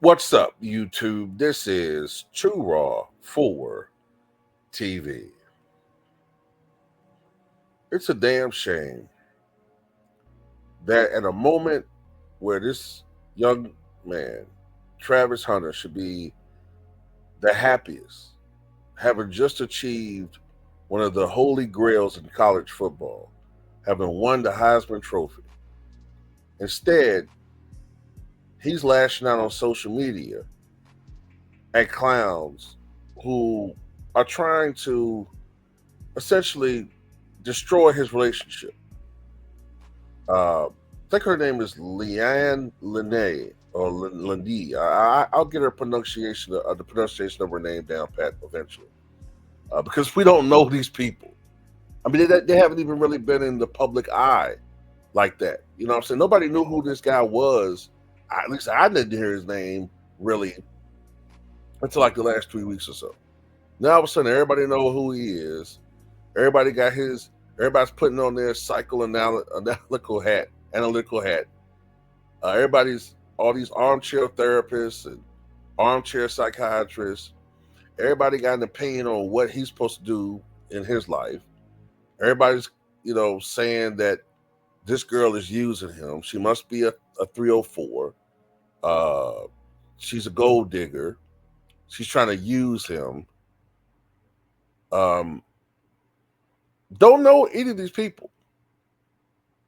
What's up, YouTube? This is True Raw for TV. It's a damn shame that at a moment where this young man, Travis Hunter, should be the happiest, having just achieved one of the holy grails in college football, having won the Heisman Trophy. Instead, he's lashing out on social media at clowns who are trying to essentially destroy his relationship. I think her name is Leanne Linnae or Lindy. I'll get her pronunciation, the pronunciation of her name down pat eventually, because we don't know these people. I mean, they haven't even really been in the public eye like that. You know what I'm saying? Nobody knew who this guy was. At least I didn't hear his name really until like the last 3 weeks or so. Now all of a sudden, everybody know who he is. Everybody got his. Everybody's putting on their analytical hat. Everybody's all these armchair therapists and armchair psychiatrists. Everybody got an opinion on what he's supposed to do in his life. Everybody's, saying that this girl is using him. She must be a 304. She's a gold digger. She's trying to use him. Don't know any of these people.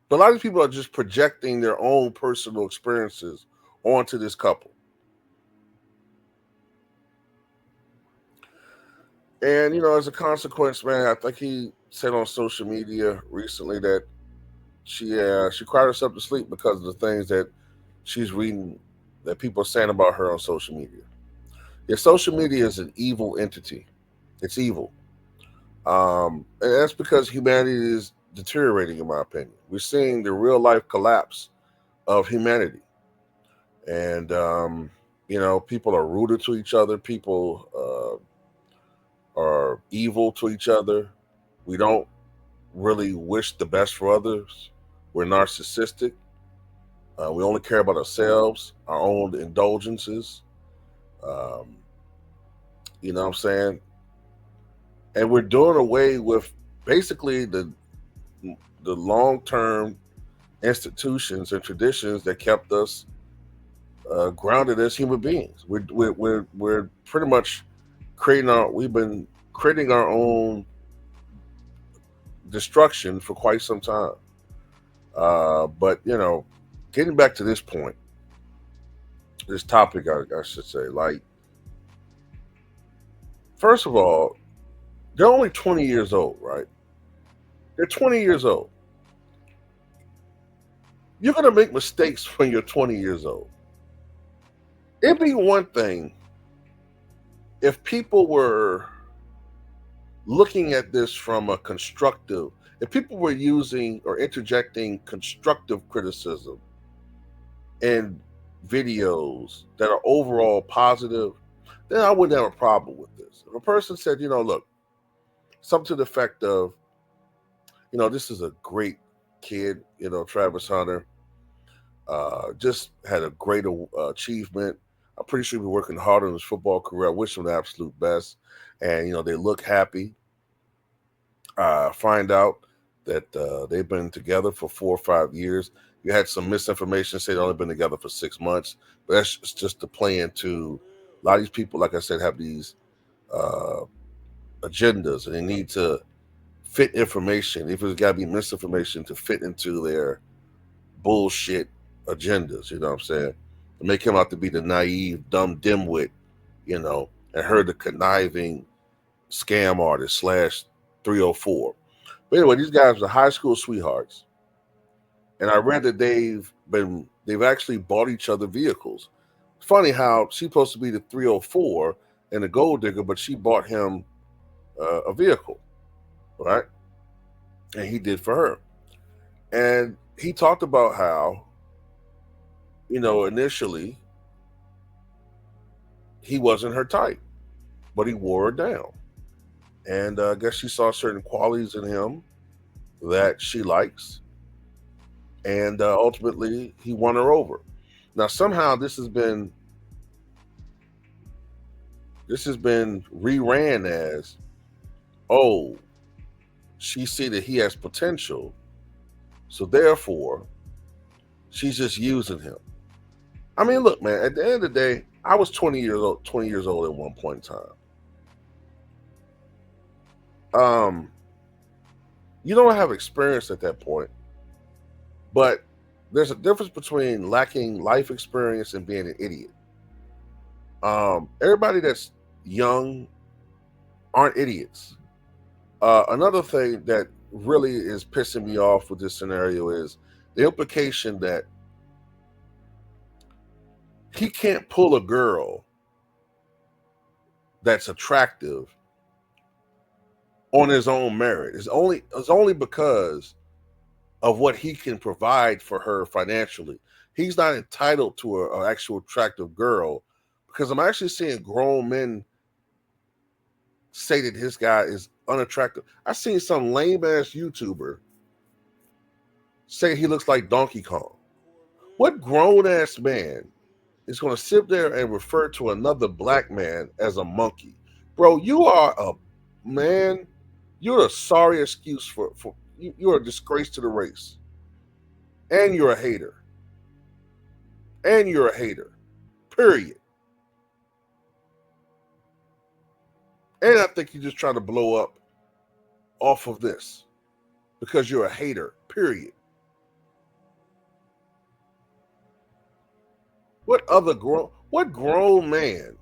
But a lot of these people are just projecting their own personal experiences onto this couple. And, as a consequence, man, I think he said on social media recently that she cried herself to sleep because of the things that she's reading that people are saying about her on social media. Yeah, social media is an evil entity. It's evil. And that's because humanity is deteriorating, in my opinion. We're seeing the real life collapse of humanity. And, people are rooted to each other. People are evil to each other. We don't really wish the best for others. We're narcissistic. We only care about ourselves, our own indulgences. You know what I'm saying? And we're doing away with basically the long-term institutions and traditions that kept us grounded as human beings. We're pretty much we've been creating our own destruction for quite some time. But getting back to this point, this topic, I should say, like, first of all, they're only 20 years old, right? They're 20 years old. You're going to make mistakes when you're 20 years old. It'd be one thing if people were looking at this from a constructive, if people were using or interjecting constructive criticism in videos that are overall positive, then I wouldn't have a problem with this. If a person said, look, something to the effect of, this is a great kid, Travis Hunter, just had a great achievement. I'm pretty sure he'll be working hard on his football career. I wish him the absolute best. And, they look happy. Find out that they've been together for 4 or 5 years. You had some misinformation, say they've only been together for 6 months. But that's just to play into, a lot of these people, like I said, have these agendas, and they need to fit information, if it's got to be misinformation, to fit into their bullshit agendas, you know what I'm saying? To make him out to be the naive, dumb dimwit, and her the conniving scam artist / 304. But anyway, these guys are high school sweethearts. And I read that they've actually bought each other vehicles. It's funny how she's supposed to be the 304 and the gold digger, but she bought him a vehicle, right? And he did for her. And he talked about how, initially he wasn't her type, but he wore her down. And I guess she saw certain qualities in him that she likes. And ultimately, he won her over. Now, somehow this has been This has been reran as, oh, she see that he has potential, so therefore she's just using him. I mean, look, man, at the end of the day, I was 20 years old, 20 years old at one point in time. You don't have experience at that point, but there's a difference between lacking life experience and being an idiot. Everybody that's young aren't idiots. Another thing that really is pissing me off with this scenario is the implication that he can't pull a girl that's attractive on his own merit. It's only because of what he can provide for her financially. He's not entitled to an actual attractive girl, because I'm actually seeing grown men say that this guy is unattractive. I seen some lame ass YouTuber say he looks like Donkey Kong. What grown ass man is going to sit there and refer to another black man as a monkey? Bro, you are a man. You're a sorry excuse for you're a disgrace to the race. And you're a hater. And you're a hater. Period. And I think you're just trying to blow up off of this because you're a hater. Period. What grown man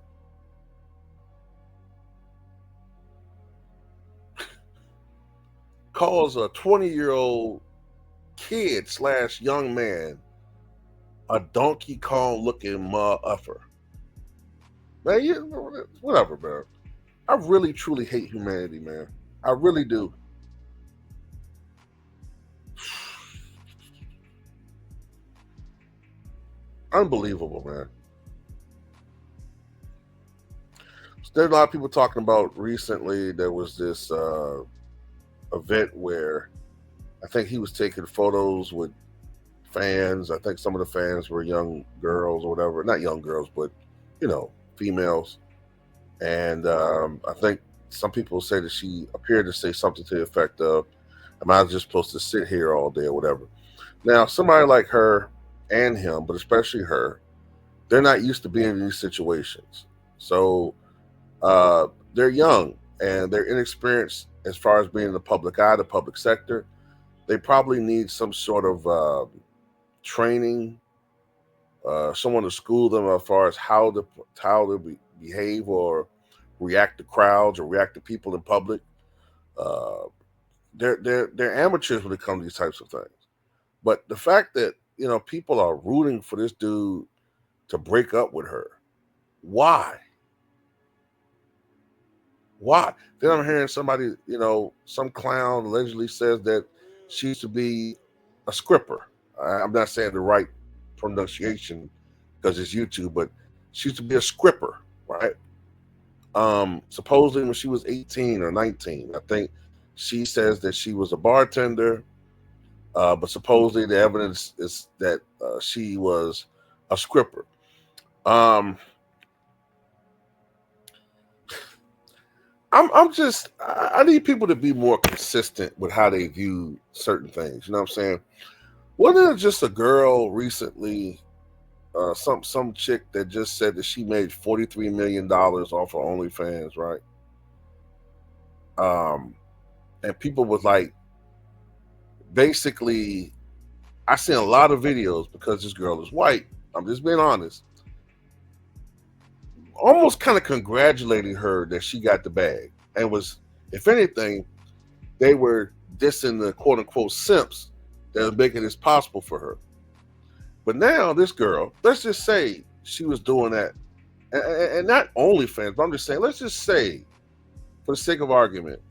calls a 20-year-old kid / young man a Donkey Kong looking motherfucker? Man, whatever, man. I really truly hate humanity, man. I really do. Unbelievable, man. So there's a lot of people talking about recently. There was this event where I think he was taking photos with fans. I think some of the fans were young girls or whatever. Not young girls, but females. And I think some people say that she appeared to say something to the effect of, "Am I just supposed to sit here all day or whatever?" Now, somebody like her and him, but especially her, they're not used to being in these situations. So they're young and they're inexperienced as far as being in the public eye, the public sector. They probably need some sort of training, someone to school them as far as how to behave or react to crowds or react to people in public. Uh, they're amateurs when it comes to these types of things. But the fact that people are rooting for this dude to break up with her, why? Why? Then I'm hearing somebody, some clown allegedly says that she used to be a scripper. I'm not saying the right pronunciation because it's YouTube, but she used to be a scripper, right? Supposedly when she was 18 or 19, I think she says that she was a bartender, but supposedly the evidence is that she was a scripper. I need people to be more consistent with how they view certain things. You know what I'm saying? Wasn't it just a girl recently, some chick that just said that she made $43 million off of OnlyFans, right? And people was like, basically, I seen a lot of videos because this girl is white. I'm just being honest. Almost kind of congratulating her that she got the bag, and was, if anything, they were dissing the quote unquote simps that was making this possible for her. But now this girl, let's just say she was doing that, and not OnlyFans, but I'm just saying, let's just say, for the sake of argument,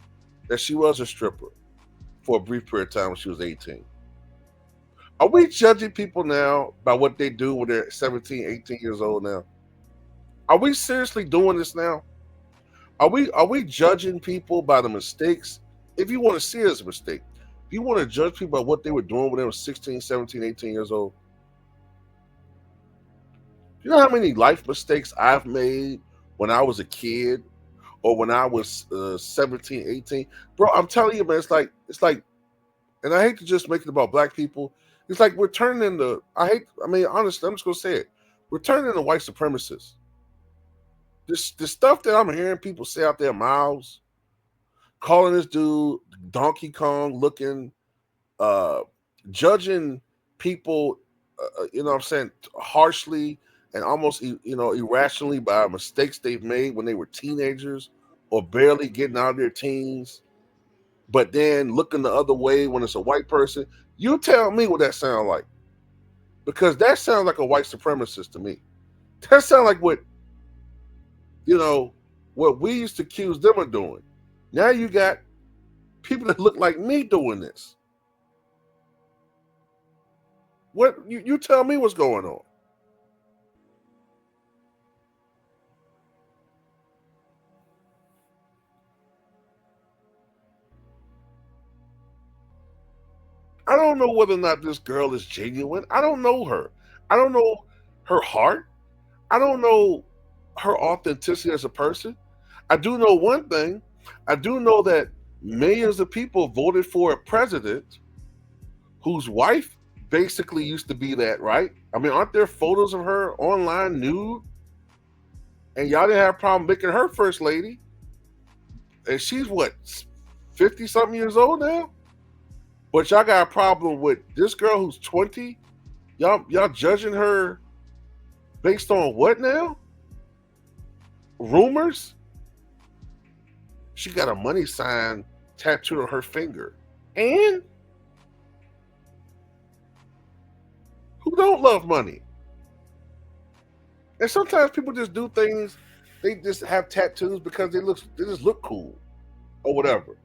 that she was a stripper for a brief period of time when she was 18. Are we judging people now by what they do when they're 17, 18 years old now? Are we seriously doing this now? Are we judging people by the mistakes? If you want to see it as a mistake, if you want to judge people by what they were doing when they were 16, 17, 18 years old, you know how many life mistakes I've made when I was a kid or when I was 17, 18. Bro, I'm telling you, man, it's like, and I hate to just make it about black people. It's like we're turning into, I mean, honestly, I'm just going to say it. We're turning into white supremacists. This stuff that I'm hearing people say out their mouths, calling this dude Donkey Kong looking, uh, judging people, you know what I'm saying, harshly and almost, irrationally by mistakes they've made when they were teenagers or barely getting out of their teens, but then looking the other way when it's a white person. You tell me what that sounds like, because that sounds like a white supremacist to me. That sounds like you know, what we used to accuse them of doing. Now you got people that look like me doing this. What you tell me what's going on? I don't know whether or not this girl is genuine. I don't know her. I don't know her heart. I don't know her authenticity as a person. I do know one thing. I do know that millions of people voted for a president whose wife basically used to be that, right? I mean, aren't there photos of her online nude? And y'all didn't have a problem making her first lady. And she's what, 50 something years old now? But y'all got a problem with this girl who's 20? Y'all judging her based on what now? Rumors? She got a money sign tattooed on her finger. And who don't love money? And sometimes people just do things, they just have tattoos because they just look cool or whatever.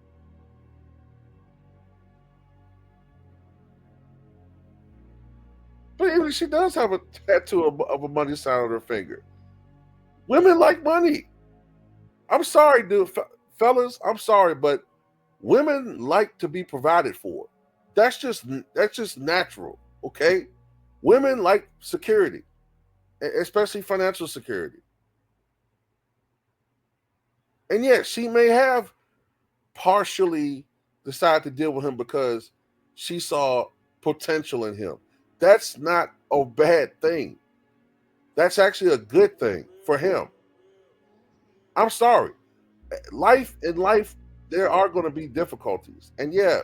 But even if she does have a tattoo of a money sign on her finger, women like money. I'm sorry, dude, fellas. I'm sorry, but women like to be provided for. That's just natural. Okay, women like security, especially financial security. And yet, she may have partially decided to deal with him because she saw potential in him. That's not a bad thing. That's actually a good thing for him. I'm sorry. In life, there are going to be difficulties. And yeah,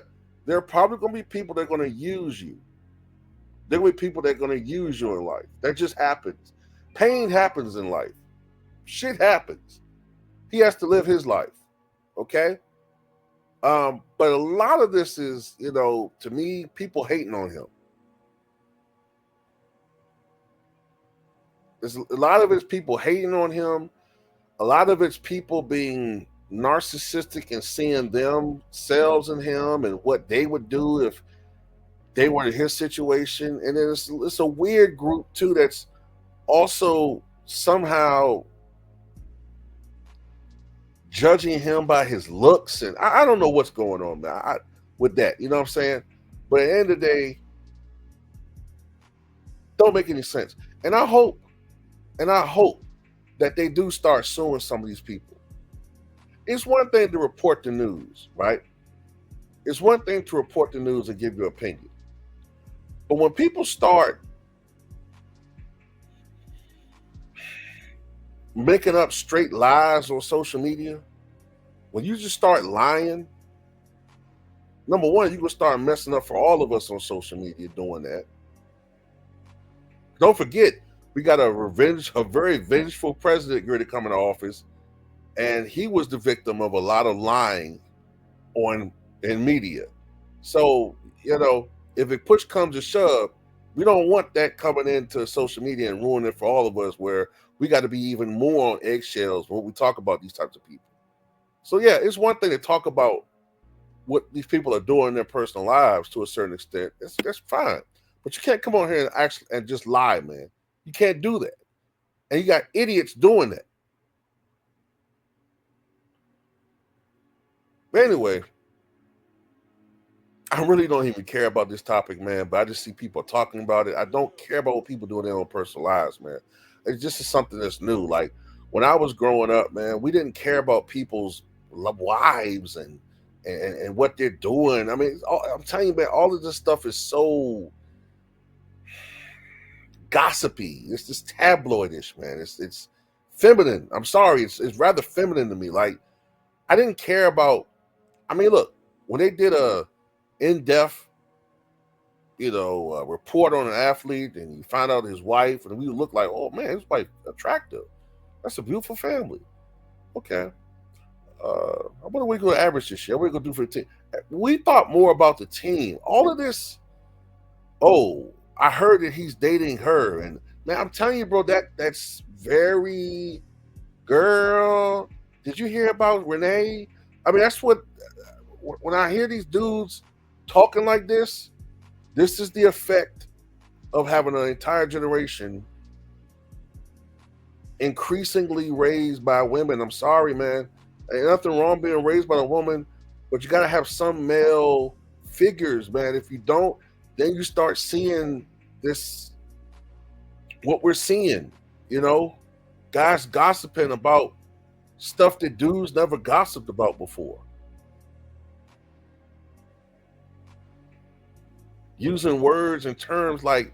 there are probably going to be people that are going to use you. There will be people that are going to use you in life. That just happens. Pain happens in life. Shit happens. He has to live his life. Okay? But a lot of this is, to me, people hating on him. There's a lot of it's people hating on him. A lot of it's people being narcissistic and seeing themselves in him and what they would do if they were in his situation. And then it's a weird group too that's also somehow judging him by his looks. And I don't know what's going on, man, with that. You know what I'm saying? But at the end of the day, don't make any sense. And I hope that they do start suing some of these people. It's one thing to report the news, right? It's one thing to report the news and give your opinion. But when people start making up straight lies on social media, when you just start lying, number one, you can start messing up for all of us on social media doing that. Don't forget, we got a very vengeful president ready to come into office, and he was the victim of a lot of lying on in media. So, if it push comes to shove, we don't want that coming into social media and ruining it for all of us, where we got to be even more on eggshells when we talk about these types of people. So yeah, it's one thing to talk about what these people are doing in their personal lives to a certain extent. That's fine. But you can't come on here and actually and just lie, man. You can't do that. And you got idiots doing that. But anyway, I really don't even care about this topic, man. But I just see people talking about it. I don't care about what people do in their own personal lives, man. It's just something that's new. Like when I was growing up, man, we didn't care about people's wives and what they're doing. I mean, I'm telling you, man, all of this stuff is so gossipy. It's just tabloidish, man. It's feminine. I'm sorry, it's rather feminine to me. Like, I didn't care about. I mean, look, when they did a in-depth, report on an athlete, and you find out his wife, and we look like, oh man, his wife attractive. That's a beautiful family. Okay. What are we going to average this year? What are we going to do for the team? We thought more about the team. All of this, oh, I heard that he's dating her. And man, I'm telling you, bro, that's very, girl, did you hear about Renee? I mean, that's what, when I hear these dudes talking like this is the effect of having an entire generation increasingly raised by women. I'm sorry, man. Ain't nothing wrong being raised by a woman, but you got to have some male figures, man. If you don't, then you start seeing this, what we're seeing, guys gossiping about stuff that dudes never gossiped about before. Using words and terms like,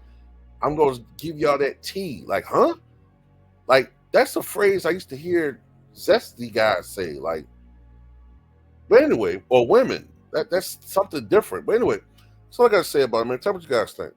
I'm going to give y'all that tea. Like, huh? Like, that's a phrase I used to hear zesty guys say. Like, but anyway, or women. That's something different. But anyway, that's all I got to say about it, man. Tell me what you guys think.